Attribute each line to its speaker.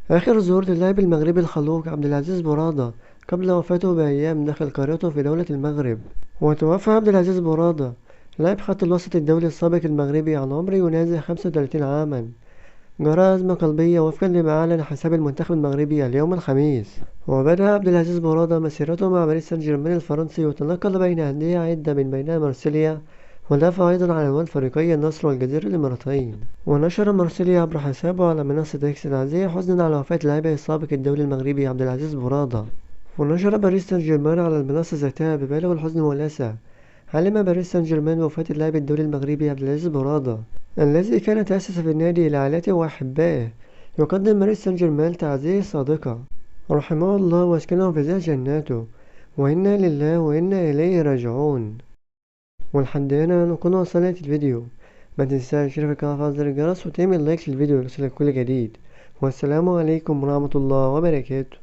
Speaker 1: آخر ظهور للاعب المغربي الخلوق عبد العزيز برادة قبل وفاته بأيام داخل قريته في دولة المغرب. وتوفى عبد العزيز برادة لاعب خط الوسط الدولي السابق المغربي عن عمر يناهز 35 عاما، جرى أزمة قلبية وفقا لما أعلن حساب المنتخب المغربي اليوم الخميس. وبدأ عبد العزيز برادة مسيرته مع باريس سان جيرمان الفرنسي، وتنقل بين أندية عدة من بينها مارسيليا، ودافع أيضا عن عنوان فريقي النصر والجزيرة الإماراتيين. ونشر مارسيليا عبر حسابه على منصة إكس تعزية حزنا على وفاة لاعبه السابق الدولي المغربي عبد العزيز برادة. ونشر باريس سان جيرمان على المنصة ذاتها ببالغ الحزن والأسى. علم باريس سان جيرمان بوفاة اللاعب الدولي المغربي عبد العزيز برادة الذي كان تأسس في النادي لعائلته وأحبائه. يقدم باريس سان جيرمان تعزية صادقة، رحمه الله واسكنه في جناته، وإنا لله وإنا إليه راجعون. ولحد هنا نكون وصلنا الفيديو. ما تنساش تشترك في القناة وتفعل زر الجرس وتعمل لايك للفيديو ليصلك كل جديد. والسلام عليكم ورحمة الله وبركاته.